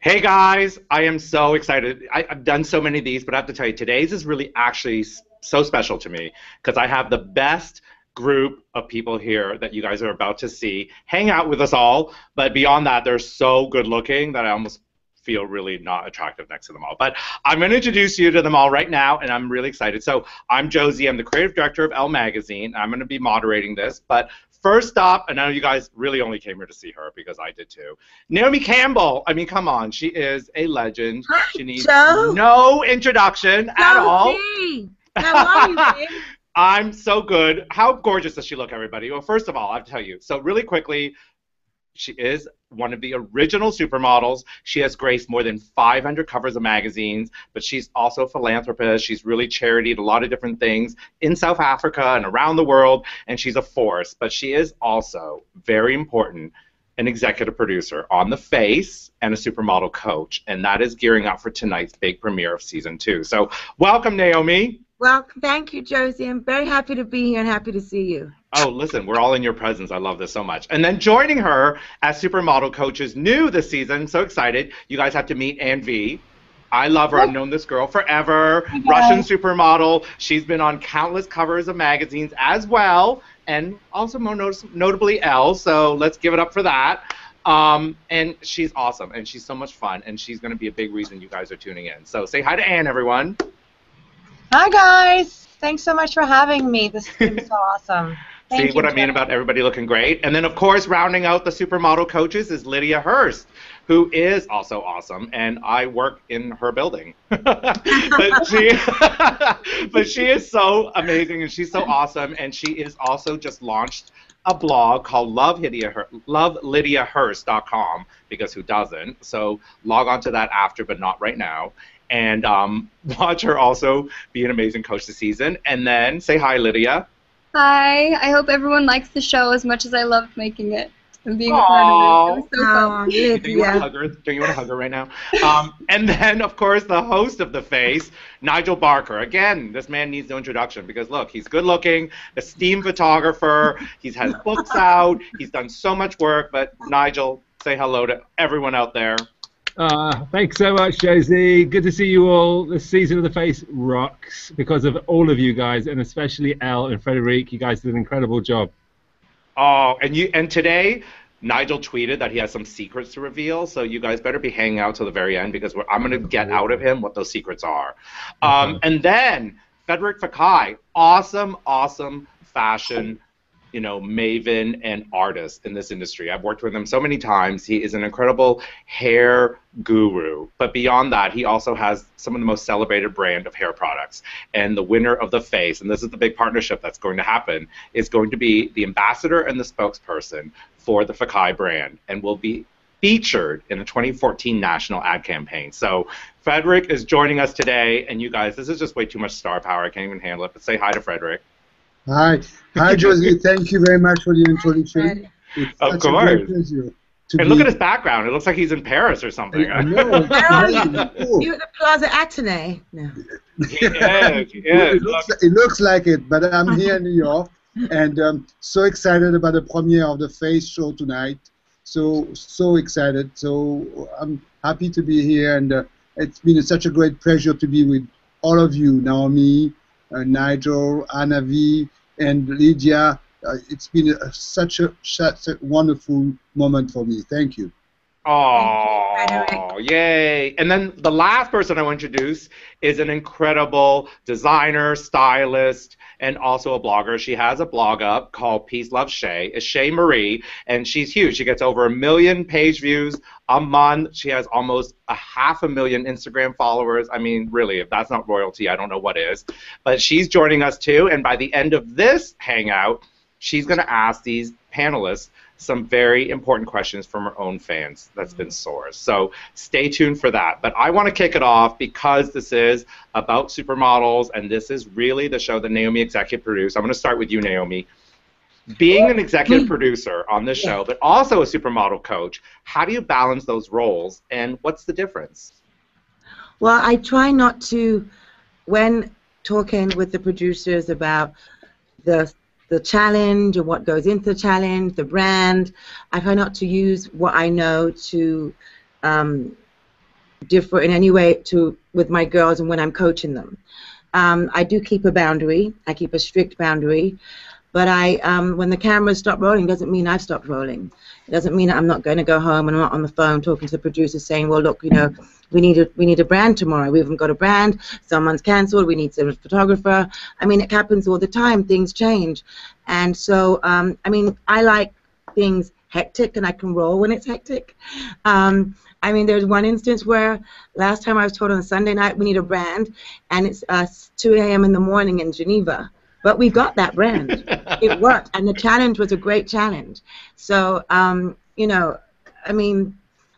Hey guys, I am so excited. I've done so many of these, but I have to tell you, today's is really actually so special to me because I have the best group of people here that you guys are about to see hang out with us all. But beyond that, they're so good looking that I almost feel really not attractive next to them all. But I'm going to introduce you to them all right now, and I'm really excited. So I'm Joe Zee. I'm the creative director of ELLE magazine. I'm going to be moderating this. But first up, and I know you guys really only came here to see her because I did too, Naomi Campbell. I mean, come on. She is a legend. Hi, She needs Joe. no introduction at all. Zee. How are you, babe? I'm so good. How gorgeous does she look, everybody? Well, first of all, I have to tell you. So really quickly, she is one of the original supermodels. She has graced more than 500 covers of magazines, but she's also a philanthropist. She's really charitied a lot of different things in South Africa and around the world, and she's a force. But she is also, very important, an executive producer on The Face and a supermodel coach, and that is gearing up for tonight's big premiere of season 2. So welcome, Naomi. Well, thank you, Josie. I'm very happy to be here and happy to see you. Oh, listen, we're all in your presence. I love this so much. And then joining her as supermodel coaches new this season, so excited, you guys have to meet Anne V. I love her. I've known this girl forever. Russian supermodel. She's been on countless covers of magazines as well, and also more notably ELLE, so let's give it up for that. And she's awesome, and she's so much fun, and she's going to be a big reason you guys are tuning in. So say hi to Anne, everyone. Hi, guys. Thanks so much for having me. This has been so awesome. See what I mean about everybody looking great? And then, of course, rounding out the supermodel coaches is Lydia Hearst, who is also awesome, and I work in her building. but she is so amazing, and she's so awesome, and she is also just launched a blog called LoveLydiaHearst.com, because who doesn't? So log on to that after, but not right now. And watch her also be an amazing coach this season. And then say hi, Lydia. Hi. I hope everyone likes the show as much as I loved making it and being a part of it. It was so fun. Do you want to hug her? Do you want to hug her right now? And then, of course, the host of The Face, Nigel Barker. Again, this man needs no introduction because, look, he's good-looking, esteemed photographer. He's has books out. He's done so much work. But, Nigel, say hello to everyone out there. Thanks so much, Joe Zee. Good to see you all. This season of The Face rocks because of all of you guys, and especially ELLE and Frederic. You guys did an incredible job. Oh, and today, Nigel tweeted that he has some secrets to reveal, so you guys better be hanging out till the very end because I'm going to get out of him what those secrets are. And then, Frederic Fekkai, awesome fashion maven and artist in this industry. I've worked with him so many times. He is an incredible hair guru. But beyond that, he also has some of the most celebrated brand of hair products. And the winner of The Face, and this is the big partnership that's going to happen, is going to be the ambassador and the spokesperson for the Fekkai brand and will be featured in the 2014 national ad campaign. So Frederic is joining us today, and you guys, this is just way too much star power. I can't even handle it, but say hi to Frederic. Hi, Josie. Thank you very much for the introduction. Of course. And look at his background. It looks like he's in Paris or something. I know. You're at the Plaza Athénée. No. He is. It looks like it, but I'm here in New York, and so excited about the premiere of The Face show tonight. So excited. So I'm happy to be here, and it's been such a great pleasure to be with all of you, Naomi, Nigel, Anna V, and Lydia. It's been such a wonderful moment for me. Thank you. Oh, yay. And then the last person I want to introduce is an incredible designer, stylist, and also a blogger. She has a blog up called Peace Love Shay. It's Shay Marie, and she's huge. She gets over 1 million page views a month. She has almost 500,000 Instagram followers. I mean, really, if that's not royalty, I don't know what is. But she's joining us too, and by the end of this hangout, she's going to ask these panelists some very important questions from her own fans that's been sourced. So stay tuned for that. But I want to kick it off because this is about supermodels, and this is really the show that Naomi executive produced. I'm going to start with you, Naomi. Being an executive producer on this show, but also a supermodel coach, how do you balance those roles, and what's the difference? Well, I try not to, when talking with the producers about the challenge and what goes into the challenge, the brand, I try not to use what I know to differ in any way with my girls and when I'm coaching them. I do keep a boundary. I keep a strict boundary. But when the cameras stop rolling, doesn't mean I've stopped rolling. It doesn't mean I'm not going to go home and I'm not on the phone talking to the producers saying, well, look, we need a brand tomorrow. We haven't got a brand. Someone's cancelled. We need a photographer. I mean, it happens all the time. Things change. And so, I like things hectic, and I can roll when it's hectic. There's one instance where last time I was told on a Sunday night we need a brand, and it's 2 a.m. in the morning in Geneva. But we got that brand. It worked, and the challenge was a great challenge. So,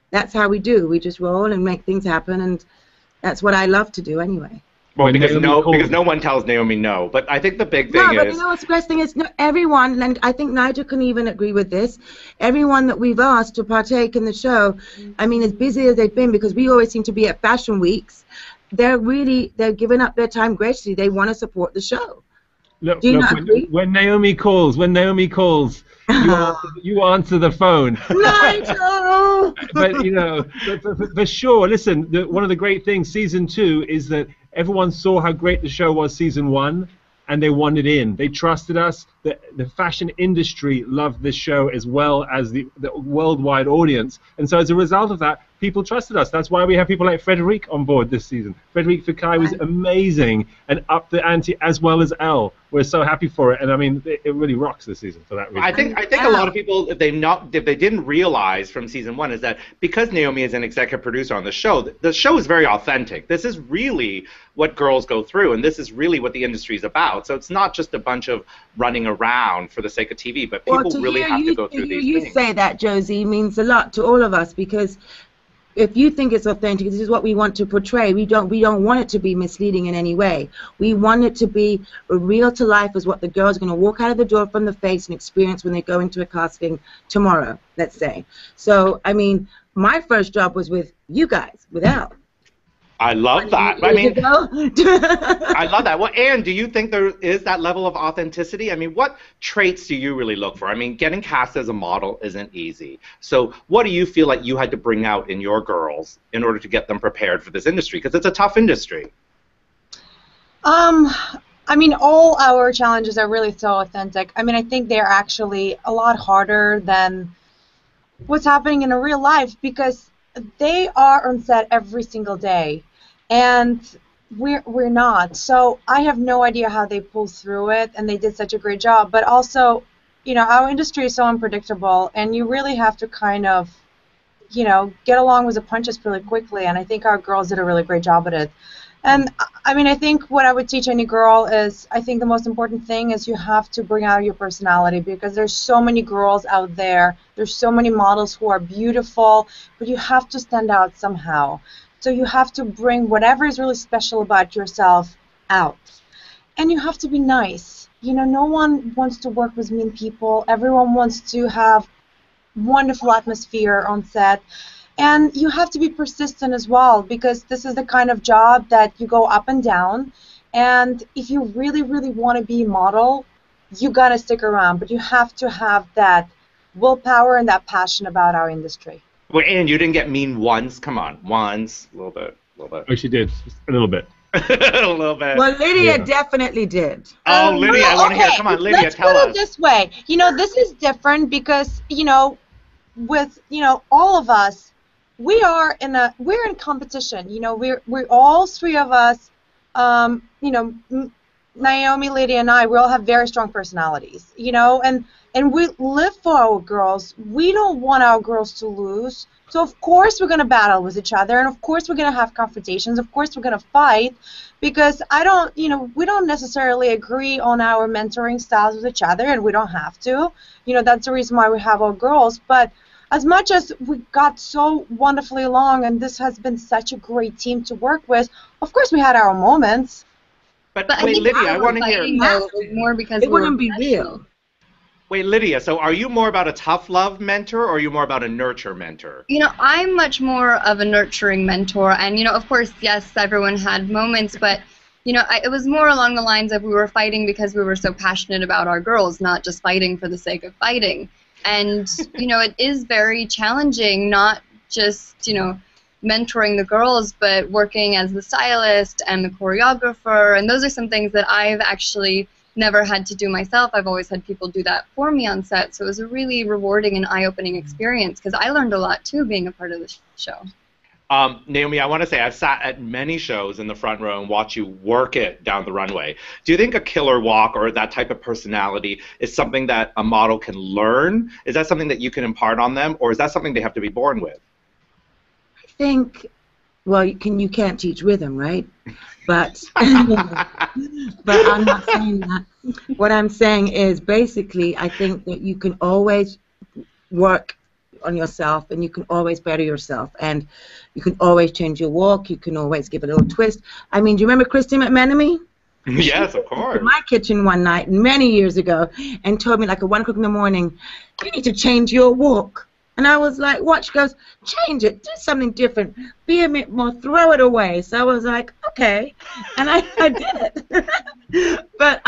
that's how we do. We just roll and make things happen, and that's what I love to do anyway. Well, because no one tells Naomi no. But I think the big thing but what's the best thing is everyone, and I think Nigel can even agree with this, everyone that we've asked to partake in the show, as busy as they've been, because we always seem to be at fashion weeks, they're giving up their time graciously. They want to support the show. Look, when Naomi calls, you answer the phone. Nigel! But for sure, listen, one of the great things, season 2, is that everyone saw how great the show was season 1, and they wanted in. They trusted us. The fashion industry loved this show as well as the worldwide audience. And so as a result of that, people trusted us. That's why we have people like Frederic on board this season. Frederic Fekkai was amazing and up the ante, as well as ELLE. We're so happy for it, and it really rocks this season for that reason. I think a lot of people, if they didn't realize from season 1, is that because Naomi is an executive producer on the show is very authentic. This is really what girls go through, and this is really what the industry is about. So it's not just a bunch of running around for the sake of TV, but people really have to go through these things. You say that, Joe Zee, means a lot to all of us, because if you think it's authentic, this is what we want to portray. We don't want it to be misleading in any way. We want it to be real to life, as what the girls are going to walk out of the door from the face and experience when they go into a casting tomorrow, let's say. So, my first job was with you guys, with ELLE. I love that. I love that. Well, Anne, do you think there is that level of authenticity? What traits do you really look for? Getting cast as a model isn't easy. So what do you feel like you had to bring out in your girls in order to get them prepared for this industry? Because it's a tough industry. All our challenges are really so authentic. I think they're actually a lot harder than what's happening in a real life, because they are on set every single day, and we're not. So I have no idea how they pull through it, and they did such a great job. But also, our industry is so unpredictable, and you really have to kind of, get along with the punches really quickly, and I think our girls did a really great job at it. And I think what I would teach any girl is, I think the most important thing is you have to bring out your personality, because there's so many girls out there. There's so many models who are beautiful, but you have to stand out somehow. So you have to bring whatever is really special about yourself out. And you have to be nice. No one wants to work with mean people. Everyone wants to have wonderful atmosphere on set. And you have to be persistent as well, because this is the kind of job that you go up and down. And if you really, really want to be a model, you got to stick around. But you have to have that willpower and that passion about our industry. Well, Anne, you didn't get mean once. Come on, once. A little bit. Oh, she did. Just a little bit. A little bit. Well, Lydia definitely did. Oh, Lydia, I want to hear. Come on, Lydia, tell us. Let's put it this way. This is different because, with, all of us, we're in competition. We're all three of us, Naomi, Lydia, and I, we all have very strong personalities, and we live for our girls. We don't want our girls to lose. So of course we're going to battle with each other, and of course we're going to have confrontations. Of course we're going to fight, because we don't necessarily agree on our mentoring styles with each other, and we don't have to. That's the reason why we have our girls. But as much as we got so wonderfully along, and this has been such a great team to work with, of course we had our moments. But wait, Lydia, I want to hear. More because it wouldn't be real. Wait, Lydia, so are you more about a tough love mentor, or are you more about a nurture mentor? I'm much more of a nurturing mentor, and of course, yes, everyone had moments, but it was more along the lines of we were fighting because we were so passionate about our girls, not just fighting for the sake of fighting. And it is very challenging, not just mentoring the girls, but working as the stylist and the choreographer, and those are some things that I've actually never had to do myself. I've always had people do that for me on set, so it was a really rewarding and eye-opening experience because I learned a lot too being a part of the show. Naomi, I want to say I've sat at many shows in the front row and watched you work it down the runway. Do you think a killer walk or that type of personality is something that a model can learn? Is that something that you can impart on them, or is that something they have to be born with? I think, well, you can't teach rhythm, right? But but I'm not saying that. What I'm saying is basically I think that you can always work on yourself, and you can always better yourself, and you can always change your walk. You can always give it a little twist. I mean, do you remember Christy McMenemy? Yes, of course. In my kitchen one night many years ago, and told me like at 1 o'clock in the morning, you need to change your walk. And I was like, what? She goes, change it, do something different, be a bit more, throw it away. So I was like, okay, and I did it. But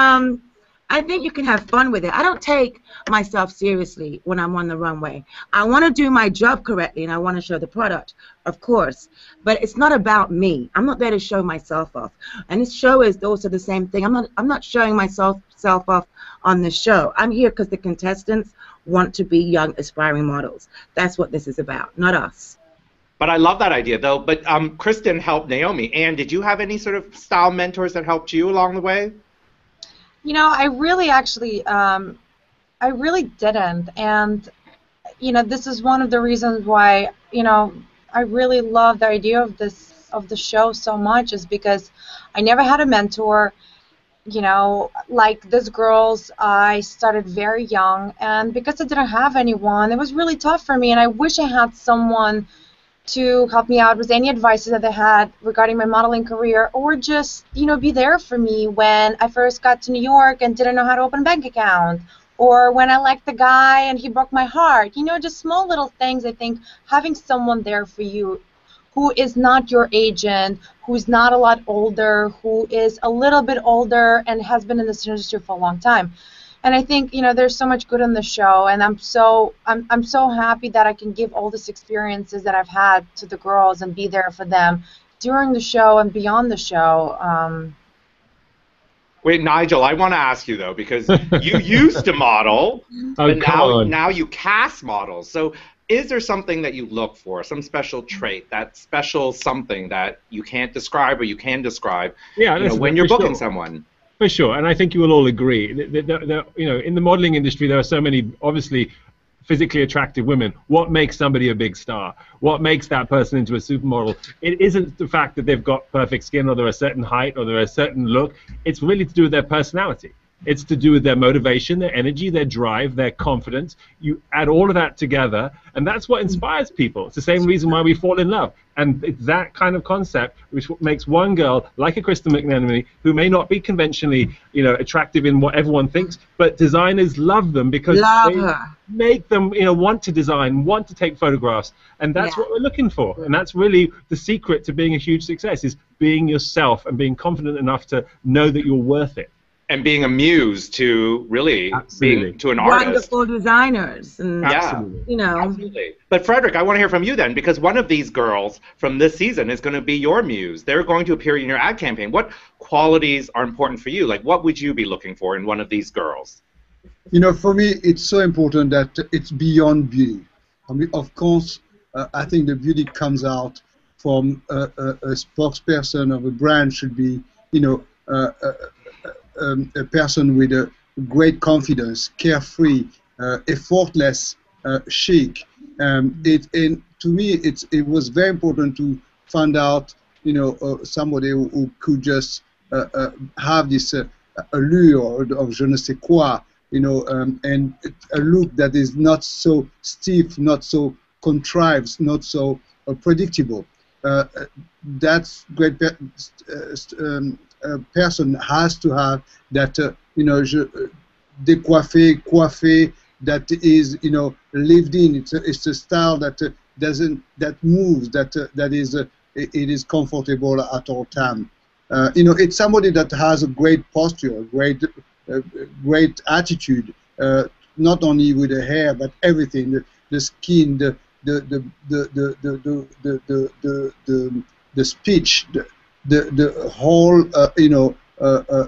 I think you can have fun with it. I don't take myself seriously when I'm on the runway. I want to do my job correctly, and I want to show the product, of course. But it's not about me. I'm not there to show myself off. And this show is also the same thing. I'm not showing myself off on the show. I'm here because the contestants want to be young, aspiring models. That's what this is about, not us. But I love that idea, though. But Kristen helped Naomi. Anne, did you have any sort of style mentors that helped you along the way? You know, I really actually, I really didn't, and you know, this is one of the reasons why, you know, I really love the idea of the show so much, is because I never had a mentor. You know, like these girls, I started very young, and because I didn't have anyone, it was really tough for me, and I wish I had someone to help me out with any advice that they had regarding my modeling career, or just, you know, be there for me when I first got to New York and didn't know how to open a bank account, or when I liked the guy and he broke my heart. You know, just small little things. I think having someone there for you who is not your agent, who's not a lot older, who is a little bit older and has been in this industry for a long time. And I think, you know, there's so much good in the show, and I'm so happy that I can give all these experiences that I've had to the girls and be there for them during the show and beyond the show. Wait, Nigel, I want to ask you, though, because you used to model, but now you cast models. So is there something that you look for, some special trait, that special something that you can't describe or you can describe, when you're booking someone? For sure, and I think you will all agree that you know, in the modeling industry there are so many obviously physically attractive women. What makes somebody a big star? What makes that person into a supermodel? It isn't the fact that they've got perfect skin or they're a certain height or they're a certain look. It's really to do with their personality. It's to do with their motivation, their energy, their drive, their confidence. You add all of that together, and that's what inspires people. It's the same reason why we fall in love. And it's that kind of concept which makes one girl, like a Kristen McMenemy, who may not be conventionally, you know, attractive in what everyone thinks, but designers love them because they make them, you know, want to design, want to take photographs, and that's what we're looking for. And that's really the secret to being a huge success, is being yourself and being confident enough to know that you're worth it. And being a muse to really being to an artist. Wonderful designers. And, you know. Absolutely. But Frederic, I want to hear from you then, because one of these girls from this season is going to be your muse. They're going to appear in your ad campaign. What qualities are important for you? Like, what would you be looking for in one of these girls? You know, for me, it's so important that it's beyond beauty. I mean, of course, I think the beauty comes out from a spokesperson of a brand should be, you know, a person with a great confidence, carefree, effortless, chic. To me, it was very important to find out, you know, somebody who could just have this allure of je ne sais quoi, you know, and a look that is not so stiff, not so contrived, not so predictable. That's great. A person has to have that, you know, décoiffé, coiffé, that is, you know, lived in. It's a style that moves, that is, it is comfortable at all time. You know, it's somebody that has a great posture, great attitude, not only with the hair but everything, the skin, the speech, the whole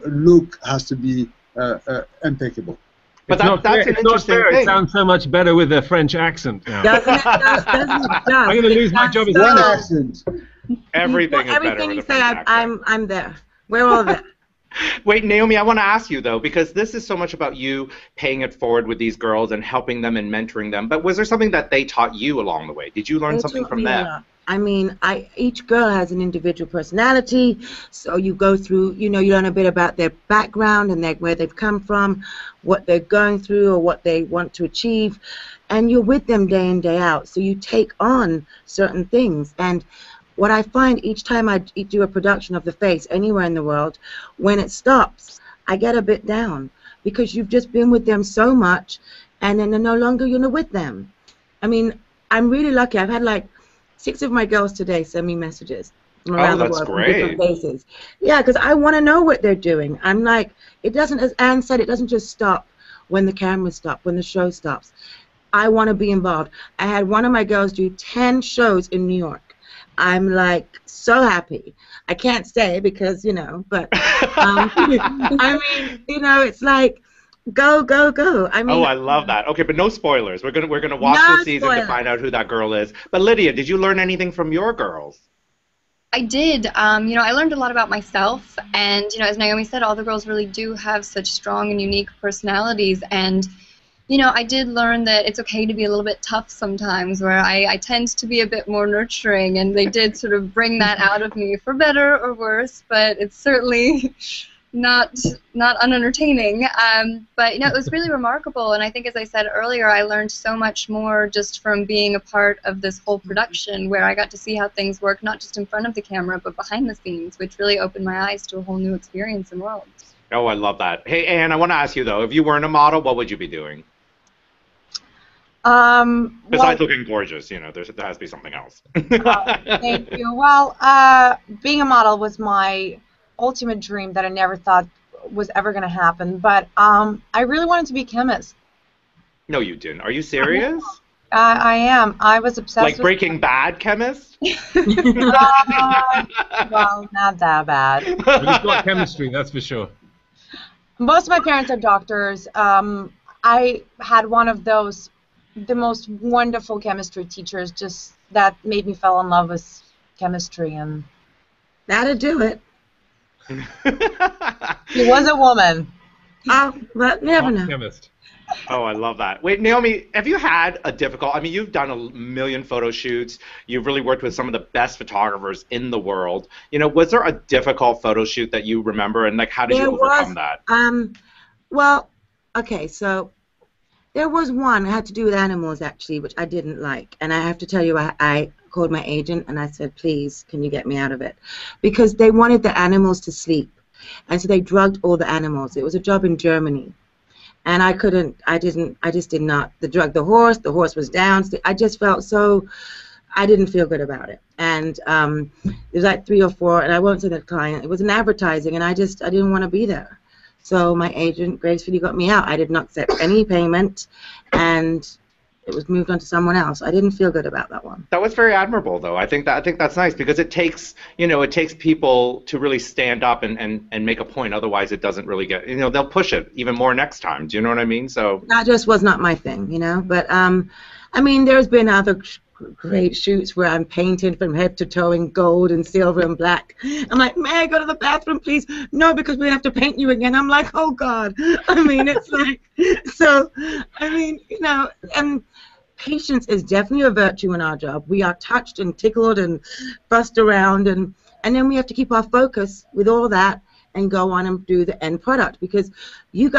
look has to be impeccable. But that's an interesting thing. It sounds so much better with a French accent now. Doesn't it? I'm going to lose my job as One an accent. Everything is better everything with you a say, French accent. I'm there. We're all there. Wait, Naomi, I want to ask you, though, because this is so much about you paying it forward with these girls and helping them and mentoring them, but was there something that they taught you along the way? Did you learn something from them? I mean, each girl has an individual personality, so you go through, you learn a bit about their background and where they've come from, what they're going through or what they want to achieve, and you're with them day in, day out, so you take on certain things. And what I find each time I do a production of The Face anywhere in the world, when it stops, I get a bit down because you've just been with them so much and then no longer you're with them. I mean, I'm really lucky. I've had like 6 of my girls today send me messages from around the world from different places. Yeah, because I want to know what they're doing. I'm like, it doesn't, as Anne said, it doesn't just stop when the cameras stop, when the show stops. I want to be involved. I had one of my girls do 10 shows in New York. I'm like so happy. I can't say because but I mean it's like go. I mean, I love that. Okay, but no spoilers. We're gonna watch the season to find out who that girl is. But Lydia, did you learn anything from your girls? I did. I learned a lot about myself, and as Naomi said, all the girls really do have such strong and unique personalities, and I did learn that it's okay to be a little bit tough sometimes, where I tend to be a bit more nurturing, and they did sort of bring that out of me, for better or worse, but it's certainly not unentertaining. But it was really remarkable, and I think, as I said earlier, I learned so much more just from being a part of this whole production, where I got to see how things work, not just in front of the camera, but behind the scenes, which really opened my eyes to a whole new experience and world. Oh, I love that. Hey, Anne, I want to ask you, though, if you weren't a model, what would you be doing? Besides looking gorgeous, there has to be something else. Thank you. Well, being a model was my ultimate dream that I never thought was ever going to happen. But I really wanted to be a chemist. No, you didn't. Are you serious? I am. I was obsessed with... Like Breaking Bad chemist? Well, not that bad. But it's not chemistry, that's for sure. Most of my parents are doctors. I had one of the most wonderful chemistry teachers just that made me fall in love with chemistry, and that'll do it. She was a woman. Oh, but never know. Chemist. Oh, I love that. Wait, Naomi, have you had a difficult... I mean, you've done a million photo shoots. You've really worked with some of the best photographers in the world. Was there a difficult photo shoot that you remember, and how did you overcome that? Well, okay, so there was one. It had to do with animals, actually, which I didn't like. And I have to tell you, I called my agent, and I said, please, can you get me out of it? Because they wanted the animals to sleep. And so they drugged all the animals. It was a job in Germany. And I just did not. They drugged the horse was down. I just felt so, I didn't feel good about it. And there was like 3 or 4, and I won't say that client. It was an advertising, and I didn't want to be there. So my agent gracefully got me out. I did not accept any payment, and it was moved on to someone else. I didn't feel good about that one. That was very admirable, though. I think that's nice because it takes people to really stand up and make a point. Otherwise, it doesn't really get they'll push it even more next time. Do you know what I mean? So that just was not my thing, But I mean, there's been other great shoots where I'm painted from head to toe in gold and silver and black. I'm like, may I go to the bathroom, please? No, because we have to paint you again. I'm like, oh God. I mean, it's like, so, I mean, and patience is definitely a virtue in our job. We are touched and tickled and fussed around, and then we have to keep our focus with all that and go on and do the end product, because you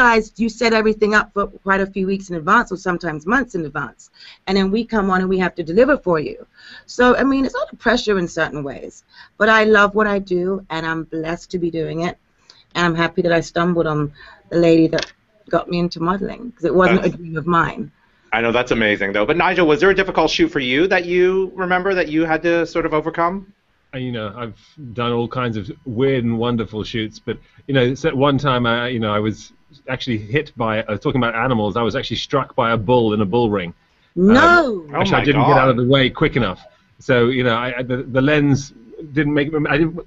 set everything up for quite a few weeks in advance or sometimes months in advance, and then we come on and we have to deliver for you. So I mean, it's a lot of pressure in certain ways, but I love what I do, and I'm blessed to be doing it, and I'm happy that I stumbled on the lady that got me into modeling, because it wasn't a dream of mine. I know, that's amazing though. But Nigel, was there a difficult shoot for you that you remember that you had to sort of overcome? I've done all kinds of weird and wonderful shoots, but at one time I was actually hit by, talking about animals, I was actually struck by a bull in a bull ring, No. Oh Actually, I my didn't get out of God. the way quick enough. So, you know, the lens didn't make.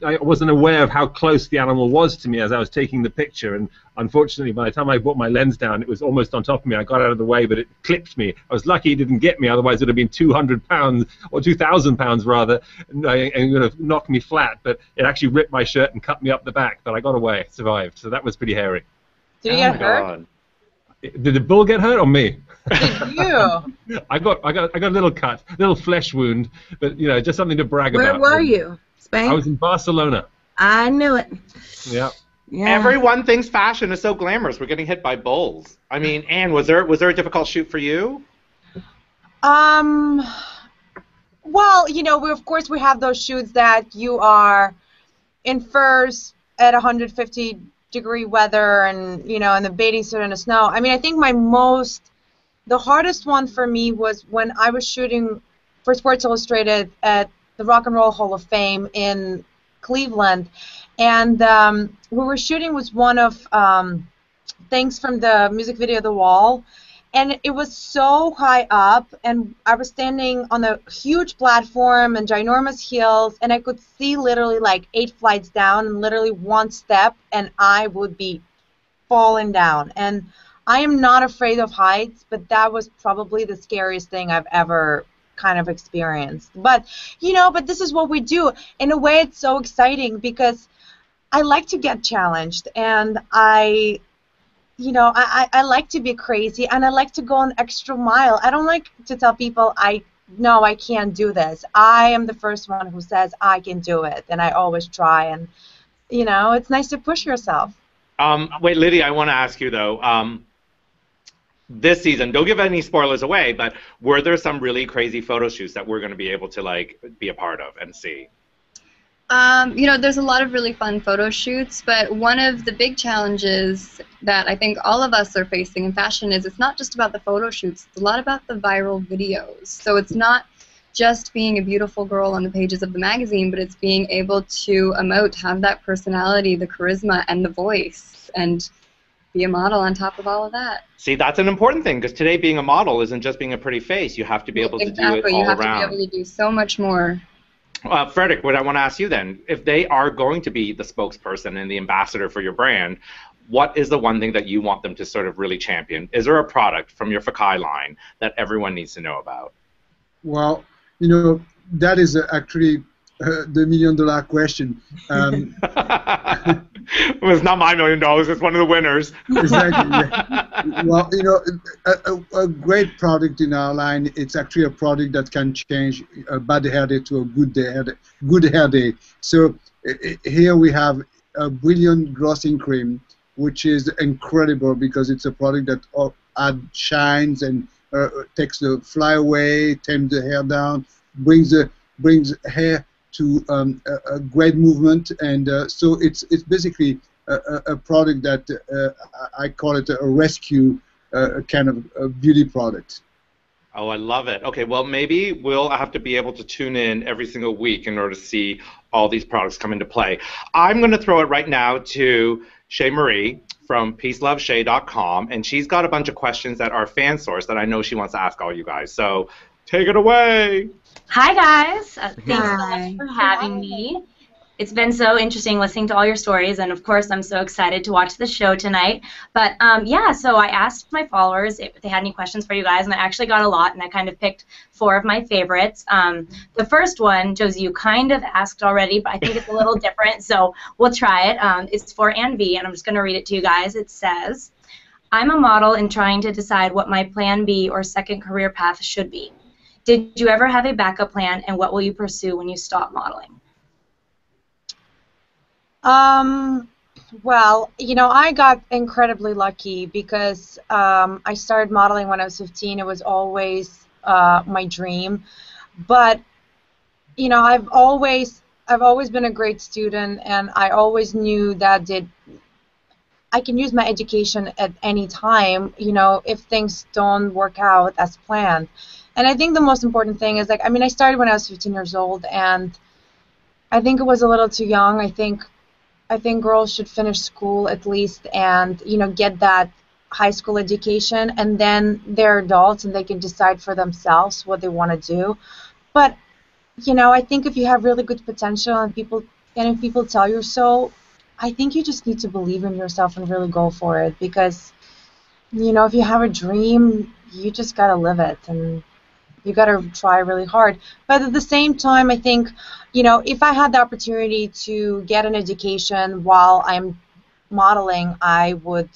I wasn't aware of how close the animal was to me as I was taking the picture. And unfortunately, by the time I brought my lens down, it was almost on top of me. I got out of the way, but it clipped me. I was lucky it didn't get me. Otherwise, it would have been 200 pounds or 2,000 pounds rather, and would have knocked me flat. But it actually ripped my shirt and cut me up the back. But I got away, survived. So that was pretty hairy. Did you Oh get my hurt? God. Did the bull get hurt or me? Did you? I got a little cut, little flesh wound, but you know, just something to brag Where about. were you? Spain? I was in Barcelona. I knew it. Yeah. Yeah. Everyone thinks fashion is so glamorous. We're getting hit by bulls. I mean, Anne, was there a difficult shoot for you? Well, you know, of course we have those shoots that you are in furs at 150-degree weather and, you know, in the bathing suit in the snow. I mean, I think the hardest one for me was when I was shooting for Sports Illustrated at the Rock and Roll Hall of Fame in Cleveland. And we were shooting was one of things from the music video The Wall. And it was so high up, and I was standing on a huge platform and ginormous hills, and I could see literally like 8 flights down, and literally one step, and I would be falling down. And I am not afraid of heights, but that was probably the scariest thing I've ever kind of experienced. But, you know, but this is what we do. In a way, it's so exciting because I like to get challenged, and I like to be crazy, and I like to go an extra mile. I don't like to tell people I can't do this. I am the first one who says I can do it, and I always try. And, you know, it's nice to push yourself. Wait, Lydia, I want to ask you, though, this season, don't give any spoilers away, but were there some really crazy photo shoots that we're going to be able to, like, be a part of and see? You know, there's a lot of really fun photo shoots, but one of the big challenges that I think all of us are facing in fashion is it's not just about the photo shoots, it's a lot about the viral videos. So it's not just being a beautiful girl on the pages of the magazine, but it's being able to emote, have that personality, the charisma, and the voice, and be a model on top of all of that. See, that's an important thing, because today being a model isn't just being a pretty face. You have to be able to do it all Exactly, you have around. to be able to do so much more. Frederic, what I want to ask you then, if they are going to be the spokesperson and the ambassador for your brand, what is the one thing that you want them to sort of really champion? Is there a product from your Fekkai line that everyone needs to know about? Well, you know, that is actually the $1 million question. Well, it's not my $1 million, it's one of the winners. Exactly. Yeah. Well, you know, a great product in our line, it's actually a product that can change a bad hair day to a good hair day. So here we have a brilliant glossing cream, which is incredible because it's a product that adds shines and takes the fly away, tames the hair down, brings hair to a great movement, and so it's basically a product that I call it a rescue kind of a beauty product. Oh, I love it. Okay, well, maybe we'll have to be able to tune in every single week in order to see all these products come into play. I'm going to throw it right now to Shay Marie from peaceloveshay.com, and she's got a bunch of questions that are fan sourced that I know she wants to ask all you guys. So take it away. Hi, guys. Thanks so much for having me. It's been so interesting listening to all your stories, and of course I'm so excited to watch the show tonight. But yeah, so I asked my followers if they had any questions for you guys, and I actually got a lot, and I kind of picked 4 of my favorites. The first one, Joe Zee, you kind of asked already, but I think it's a little different, so we'll try it. It's for Ann V, and I'm just going to read it to you guys. It says, I'm a model and trying to decide what my plan B or second career path should be. Did you ever have a backup plan, and what will you pursue when you stop modeling? Well, you know, I got incredibly lucky because I started modeling when I was 15. It was always my dream. But, you know, I've always been a great student, and I always knew that I can use my education at any time, you know, if things don't work out as planned. And I think the most important thing is, like, I mean, I started when I was 15 years old, and I think it was a little too young. I think girls should finish school at least and, you know, get that high school education, and then they're adults and they can decide for themselves what they want to do. But I think if you have really good potential and if people tell you so, I think you just need to believe in yourself and really go for it, because if you have a dream, you just got to live it, and you got to try really hard. But at the same time, I think, if I had the opportunity to get an education while I'm modeling, I would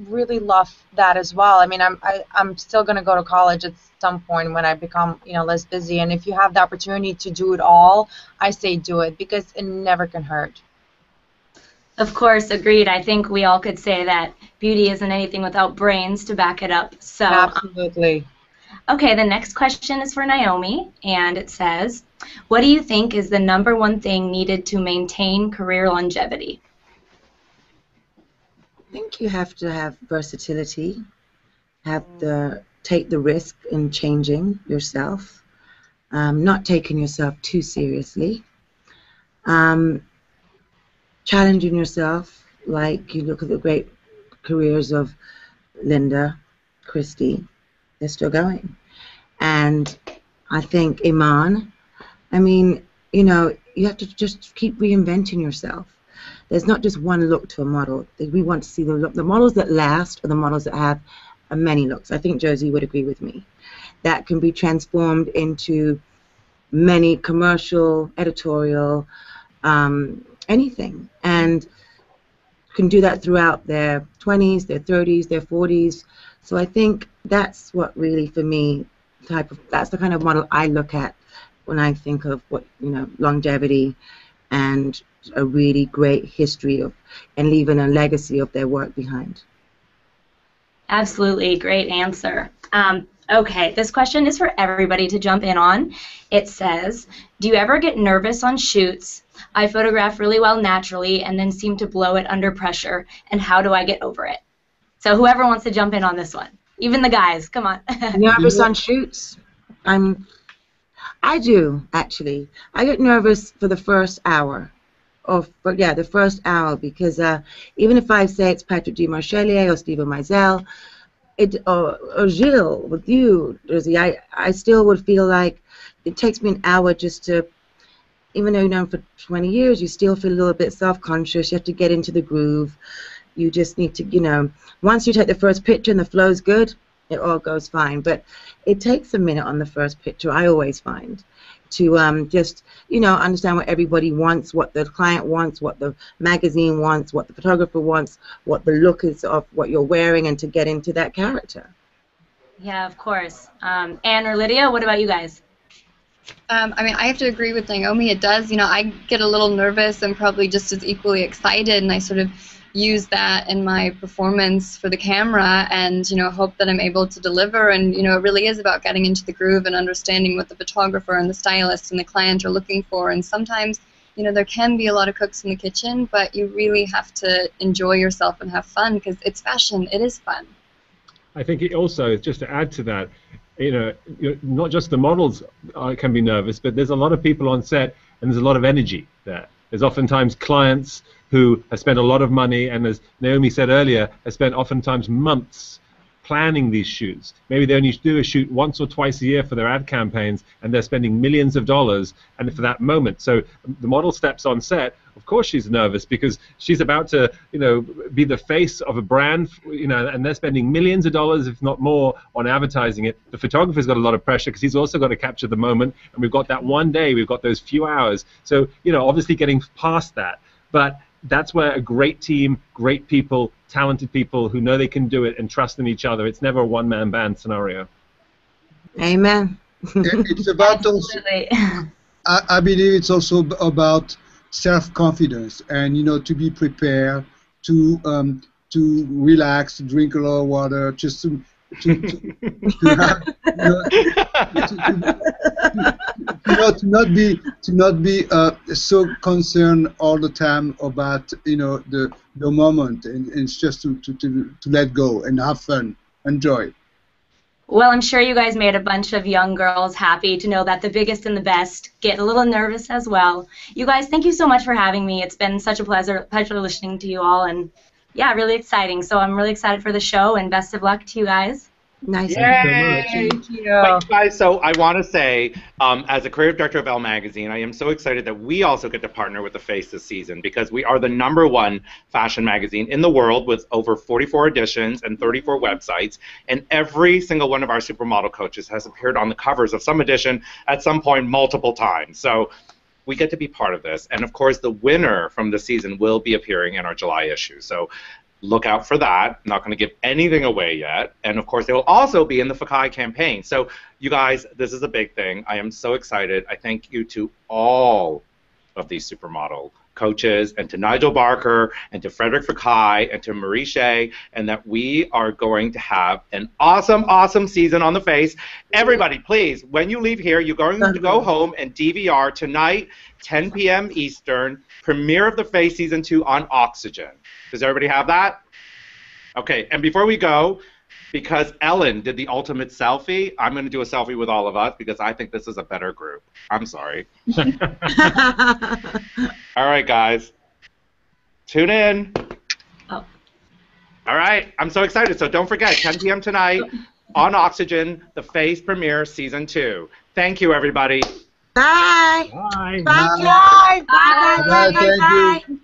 really love that as well. I mean, I'm still going to go to college at some point when I become, less busy. And if you have the opportunity to do it all, I say do it, because it never can hurt. Of course, agreed. I think we all could say that beauty isn't anything without brains to back it up. So Absolutely. Okay, the next question is for Naomi, and it says, what do you think is the #1 thing needed to maintain career longevity? I think you have to have versatility, take the risk in changing yourself, not taking yourself too seriously, challenging yourself, like you look at the great careers of Linda, Christy, they're still going. And I think Iman, you have to just keep reinventing yourself. There's not just one look to a model. We want to see the models that last are the models that have many looks. I think Joe Zee would agree with me. That can be transformed into many commercial, editorial, anything. And can do that throughout their 20s, their 30s, their 40s. So I think that's what really, for me, that's the kind of model I look at when I think of longevity and a really great history of, and leaving a legacy of their work behind. Absolutely, great answer. Okay, this question is for everybody to jump in on. It says, do you ever get nervous on shoots? I photograph really well naturally and then seem to blow it under pressure, and how do I get over it? So whoever wants to jump in on this one. Even the guys, come on. Nervous on shoots? I do, actually. I get nervous for the first hour. The first hour, because even if I say it's Patrick D. Marchelier or Stephen Meisel, or Gilles with you, Josie, I still would feel like it takes me an hour just to, even though you've known for 20 years, you still feel a little bit self-conscious. You have to get into the groove. You just need to, once you take the first picture and the flow's good, it all goes fine. But it takes a minute on the first picture, I always find, to just, understand what everybody wants, what the client wants, what the magazine wants, what the photographer wants, what the look is of what you're wearing, and to get into that character. Yeah, of course. Anne or Lydia, what about you guys? I have to agree with Naomi. It does. I get a little nervous and probably just as equally excited, and I sort of use that in my performance for the camera, and hope that I'm able to deliver. And it really is about getting into the groove and understanding what the photographer and the stylist and the client are looking for. And sometimes there can be a lot of cooks in the kitchen, but you really have to enjoy yourself and have fun, because it's fashion. It is fun. I think it also, just to add to that, not just the models can be nervous, but there's a lot of people on set, and there's a lot of energy there. There's oftentimes clients who have spent a lot of money, and as Naomi said earlier, have spent oftentimes months planning these shoots. Maybe they only do a shoot once or twice a year for their ad campaigns, and they're spending millions of dollars and for that moment. So the model steps on set. Of course she's nervous, because she's about to, be the face of a brand, and they're spending millions of dollars, if not more, on advertising it. The photographer's got a lot of pressure, because he's also got to capture the moment, and we've got that one day, we've got those few hours. So, obviously getting past that. But that's where a great team, great people, talented people who know they can do it and trust in each other. It's never a one-man band scenario. Amen. It's about also, I believe it's also about self-confidence, and to be prepared, to relax, to drink a lot of water, just to have, to not be so concerned all the time about the moment, and it's just to let go and have fun, enjoy. Well, I'm sure you guys made a bunch of young girls happy to know that the biggest and the best get a little nervous as well. You guys, thank you so much for having me. It's been such a pleasure listening to you all, and yeah, really exciting. So I'm really excited for the show, and best of luck to you guys. Nice. Yay! Thank you. But you guys, so I want to say, as a creative director of ELLE magazine, I am so excited that we also get to partner with The Face this season, because we are the #1 fashion magazine in the world with over 44 editions and 34 websites, and every single one of our supermodel coaches has appeared on the covers of some edition at some point multiple times. So we get to be part of this. And of course, the winner from the season will be appearing in our July issue. So look out for that. I'm not going to give anything away yet. And of course, they will also be in the Fekkai campaign. So you guys, this is a big thing. I am so excited. I thank you to all of these supermodel coaches, and to Nigel Barker, and to Frederic Fekkai, and to Marie Shea, and that we are going to have an awesome, awesome season on The Face. Everybody, please, when you leave here, you're going to go home and DVR tonight, 10 p.m. Eastern, premiere of The Face Season 2 on Oxygen. Does everybody have that? Okay, and before we go, because Ellen did the ultimate selfie, I'm going to do a selfie with all of us because I think this is a better group. I'm sorry. All right, guys. Tune in. Oh. All right, I'm so excited. So don't forget, 10 p.m. tonight on Oxygen, The Face premiere Season 2. Thank you, everybody. Bye. Bye. Bye. Bye. Bye. Bye. Bye. Thank you. Bye.